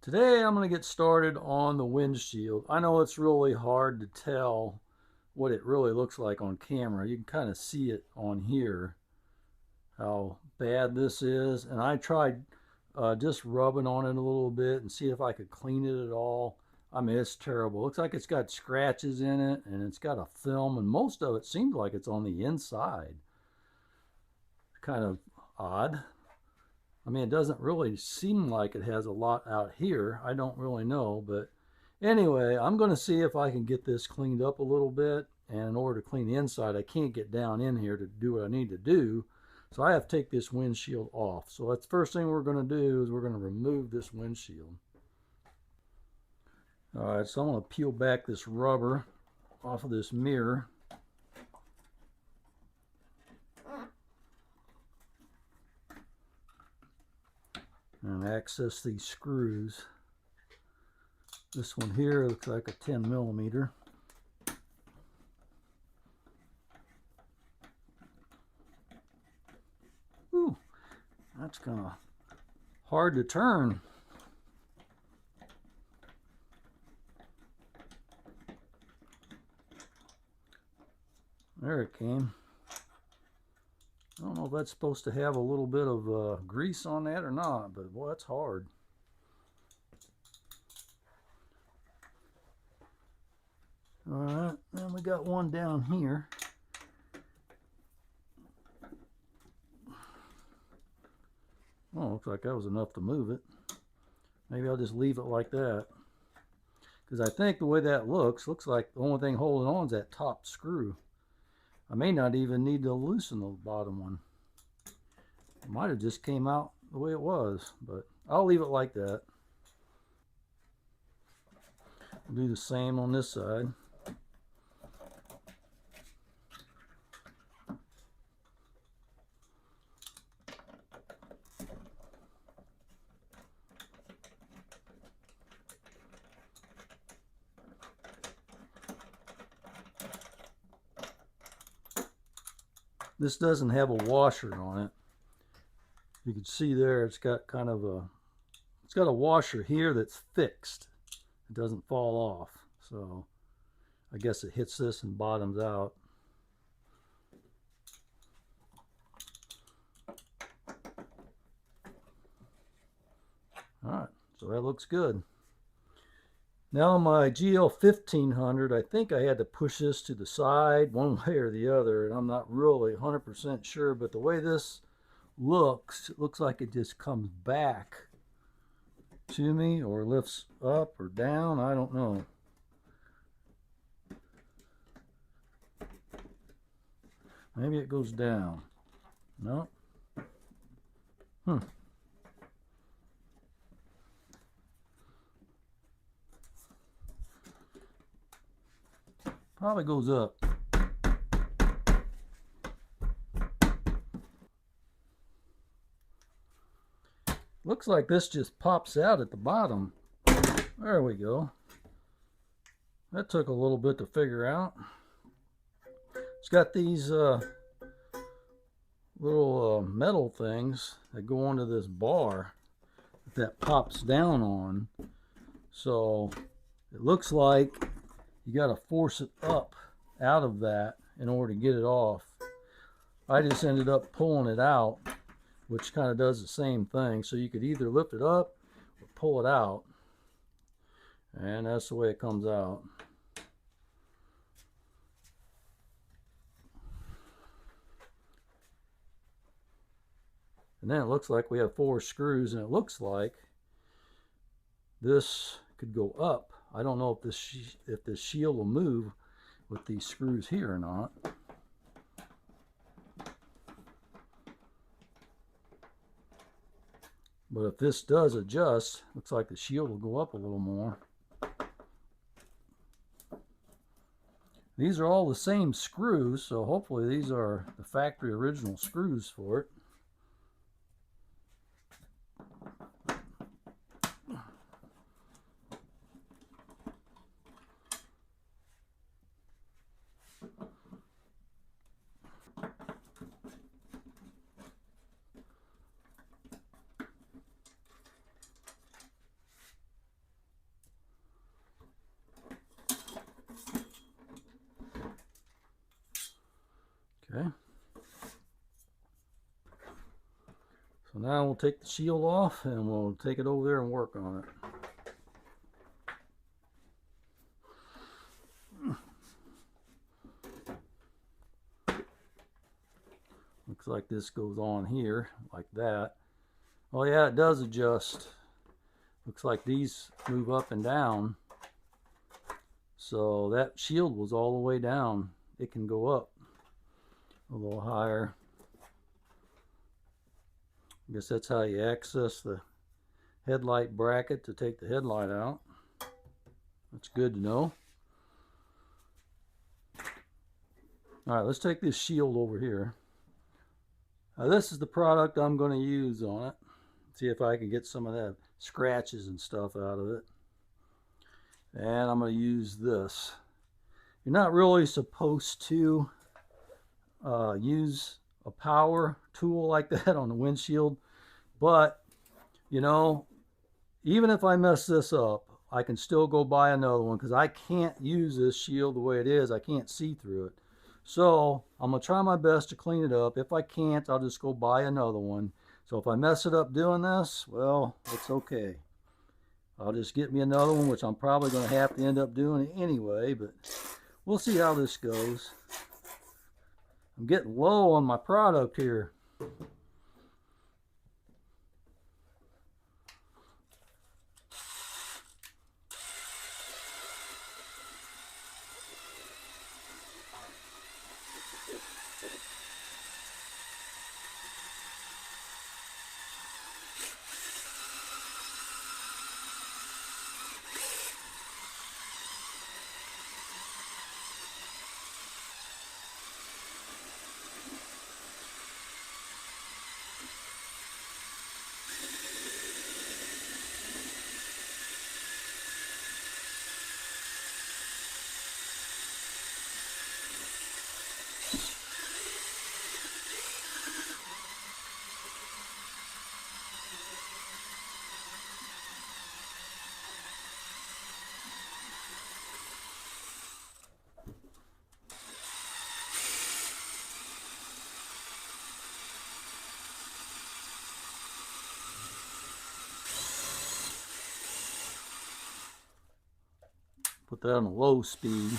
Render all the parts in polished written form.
Today I'm going to get started on the windshield. I know it's really hard to tell what it really looks like on camera. You can kind of see it on here, how bad this is. And I tried just rubbing on it a little bit and see if I could clean it at all. I mean, it's terrible. It looks like it's got scratches in it and it's got a film, and most of it seems like it's on the inside. Kind of odd. I mean, it doesn't really seem like it has a lot out here. I don't really know, but anyway, I'm going to see if I can get this cleaned up a little bit. And in order to clean the inside, I can't get down in here to do what I need to do. So I have to take this windshield off. So that's the first thing we're going to do is we're going to remove this windshield. All right, so I'm going to peel back this rubber off of this mirror. And access these screws. This one here looks like a 10 millimeter. Ooh, that's kind of hard to turn. There it came. I don't know if that's supposed to have a little bit of grease on that or not, but boy, that's hard. All right, then we got one down here. Oh, looks like that was enough to move it. Maybe I'll just leave it like that. Because I think the way that looks like the only thing holding on is that top screw. I may not even need to loosen the bottom one. It might have just came out the way it was, but I'll leave it like that. I'll do the same on this side. This doesn't have a washer on it. You can see there it's got kind of it's got a washer here that's fixed. It doesn't fall off. So I guess it hits this and bottoms out. All right, so that looks good. Now my GL1500, I think I had to push this to the side one way or the other, and I'm not really 100% sure, but the way this looks, it looks like it just comes back to me or lifts up or down. I don't know. Maybe it goes down. No. Probably goes up. Looks like this just pops out at the bottom. There we go. That took a little bit to figure out. It's got these little metal things that go onto this bar that pops down on. So it looks like you got to force it up out of that in order to get it off. I just ended up pulling it out, which kind of does the same thing. So you could either lift it up or pull it out, and that's the way it comes out. And then it looks like we have 4 screws, and it looks like this could go up. I don't know if this shield will move with these screws here or not. But if this does adjust, looks like the shield will go up a little more. These are all the same screws, so hopefully these are the factory original screws for it. now we'll take the shield off and we'll take it over there and work on it. Looks like this goes on here like that. Oh yeah, it does adjust. Looks like these move up and down. So that shield was all the way down. It can go up a little higher. I guess that's how you access the headlight bracket to take the headlight out. That's good to know. All right, let's take this shield over here. This is the product I'm going to use on it. See if I can get some of that scratches and stuff out of it. And I'm going to use this. You're not really supposed to use a power tool like that on the windshield, but you know, even if I mess this up, I can still go buy another one because I can't use this shield the way it is. I can't see through it. So I'm going to try my best to clean it up. If I can't, I'll just go buy another one. So if I mess it up doing this, well, it's okay. I'll just get me another one, which I'm probably going to have to end up doing anyway, but we'll see how this goes. I'm getting low on my product here. Put that on a low speed.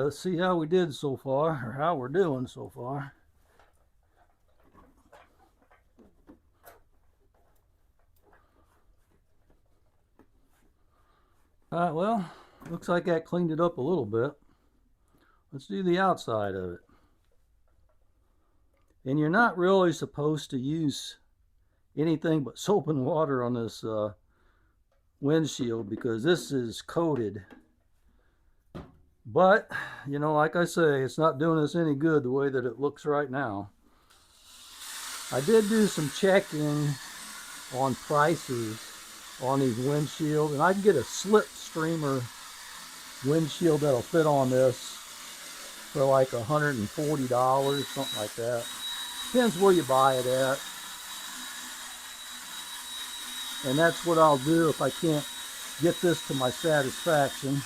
Let's see how we did so far, or how we're doing so far. Alright, well, looks like that cleaned it up a little bit. Let's do the outside of it. And you're not really supposed to use anything but soap and water on this windshield because this is coated. But, you know, like I say, it's not doing us any good the way that it looks right now. I did do some checking on prices on these windshields, and I can get a slip streamer windshield that'll fit on this for like $140, something like that. Depends where you buy it at. And that's what I'll do if I can't get this to my satisfaction.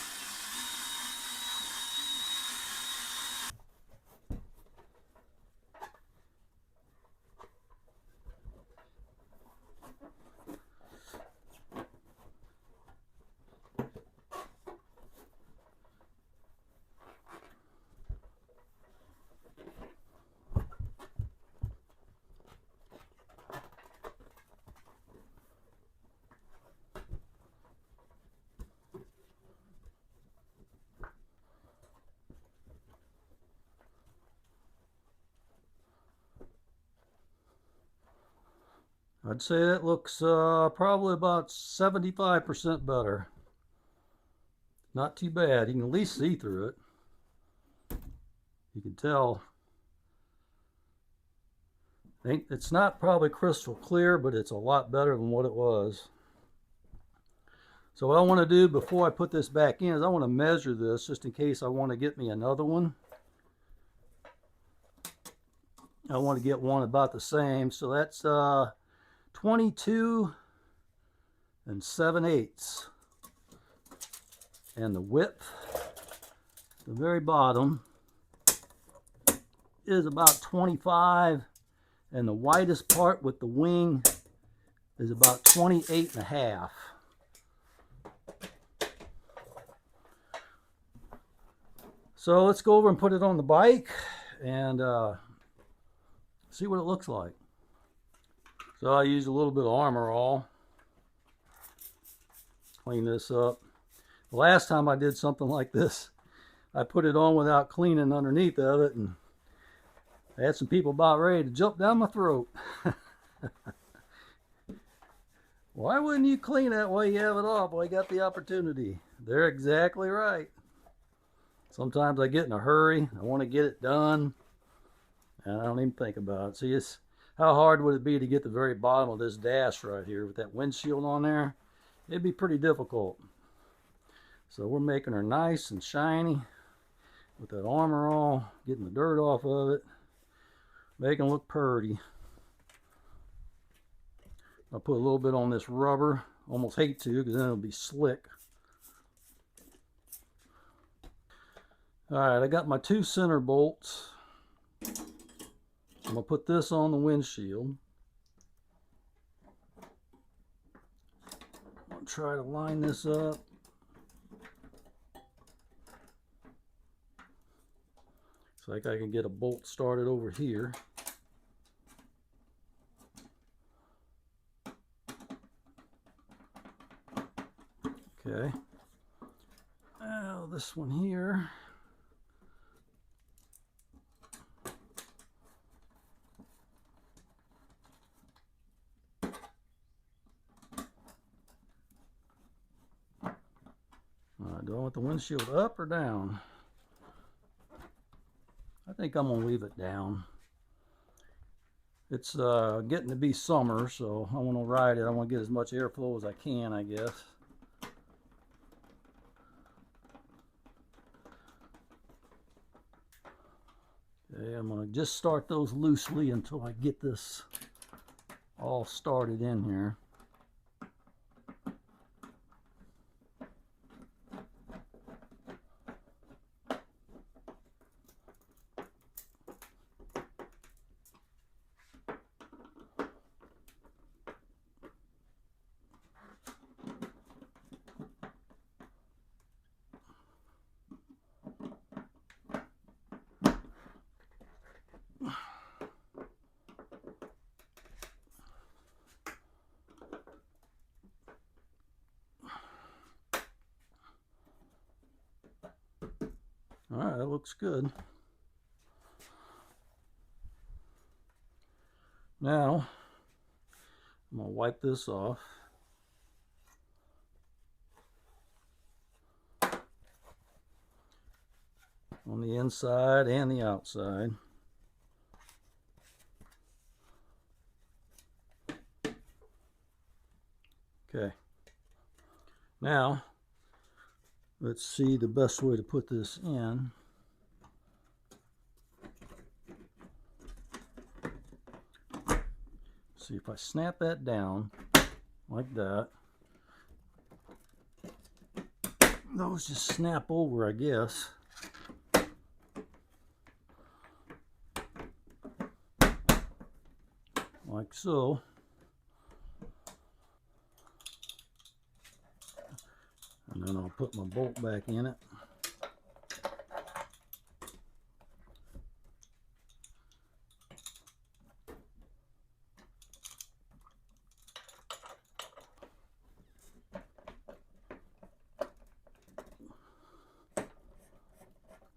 I'd say it looks probably about 75% better. Not too bad. You can at least see through it. You can tell. It's not probably crystal clear, but it's a lot better than what it was. So what I want to do before I put this back in is I want to measure this just in case I want to get me another one. I want to get one about the same. So that's 22 7/8. And the width, the very bottom, is about 25. And the widest part with the wing is about 28.5. So let's go over and put it on the bike and see what it looks like. So I used a little bit of Armor All. Clean this up. The last time I did something like this, I put it on without cleaning underneath of it, and I had some people about ready to jump down my throat. Why wouldn't you clean that while you have it off? Well, you got the opportunity. They're exactly right. Sometimes I get in a hurry. I want to get it done, and I don't even think about it. See, how hard would it be to get the very bottom of this dash right here with that windshield on there? It'd be pretty difficult. So we're making her nice and shiny with that Armor All, getting the dirt off of it, making it look pretty. I'll put a little bit on this rubber. Almost hate to, because then it'll be slick. Alright, I got my 2 center bolts. I'm going to put this on the windshield. I'm going to try to line this up. It's like I can get a bolt started over here. Okay. Now this one here. Do I want the windshield up or down? I think I'm gonna leave it down. It's getting to be summer, so I want to ride it. I want to get as much airflow as I can, I guess. Okay, I'm gonna just start those loosely until I get this all started in here. All right, that looks good. Now, I'm going to wipe this off. On the inside and the outside. Okay. Now, let's see the best way to put this in. See if I snap that down like that. Those just snap over, I guess. Like so. And then I'll put my bolt back in it.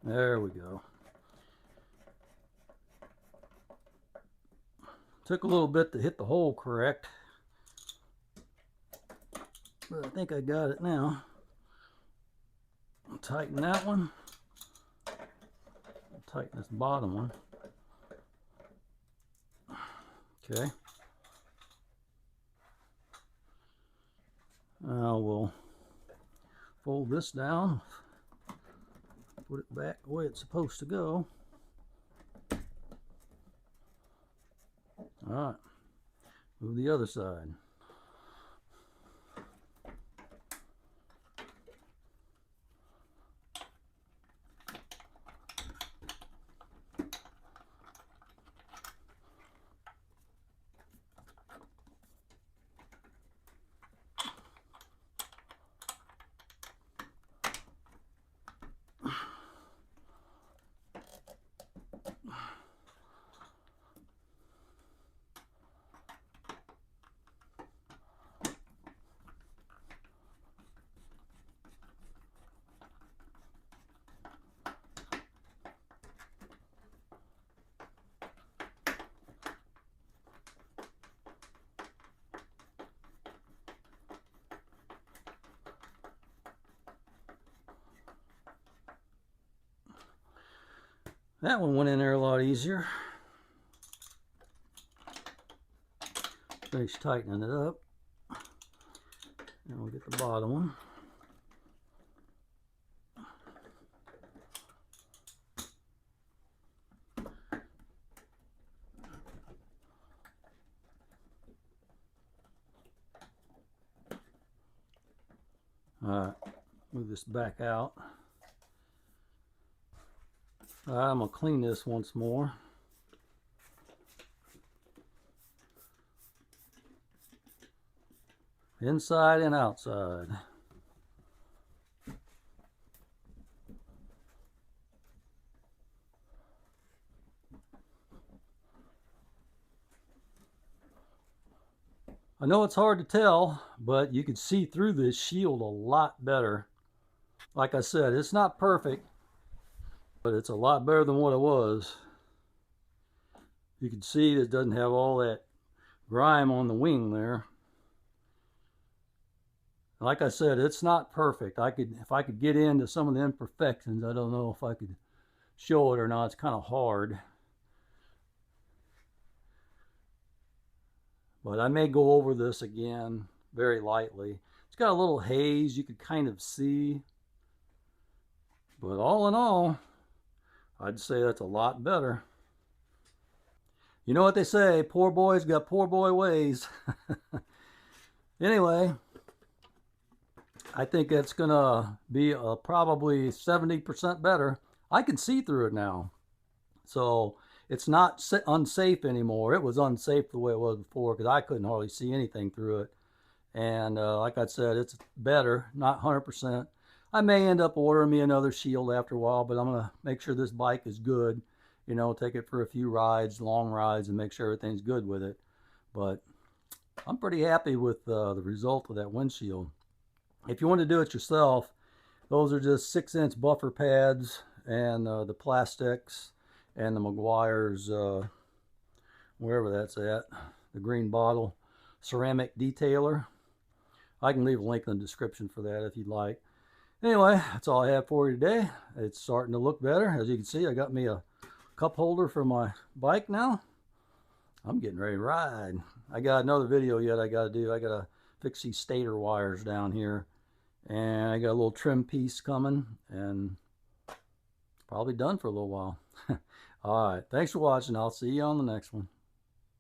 There we go. Took a little bit to hit the hole correct, but I think I got it now. I'll tighten that one. I'll tighten this bottom one. Okay. Now we'll fold this down, put it back the way it's supposed to go. All right, move the other side. That one went in there a lot easier. Finish tightening it up. And we'll get the bottom one. All right, move this back out. All right, I'm gonna clean this once more. Inside and outside. I know it's hard to tell, but you can see through this shield a lot better. Like I said, it's not perfect, but it's a lot better than what it was. You can see it doesn't have all that grime on the wing there. Like I said, it's not perfect. If I could get into some of the imperfections, I don't know if I could show it or not. It's kind of hard. But I may go over this again very lightly. It's got a little haze you could kind of see. But all in all, I'd say that's a lot better. You know what they say, poor boys got poor boy ways. Anyway, I think it's gonna be probably 70% better. I can see through it now. So it's not unsafe anymore. It was unsafe the way it was before because I couldn't hardly see anything through it. And like I said, it's better, not 100%. I may end up ordering me another shield after a while, but I'm gonna make sure this bike is good. You know, take it for a few rides, long rides, and make sure everything's good with it. But I'm pretty happy with the result of that windshield. If you want to do it yourself, those are just 6-inch buffer pads and the plastics and the Meguiar's, wherever that's at, the green bottle ceramic detailer. I can leave a link in the description for that if you'd like. Anyway, that's all I have for you today. It's starting to look better. As you can see, I got me a cup holder for my bike now. I'm getting ready to ride. I got another video yet I got to do. I got to fix these stator wires down here. And I got a little trim piece coming. And probably done for a little while. All right. Thanks for watching. I'll see you on the next one.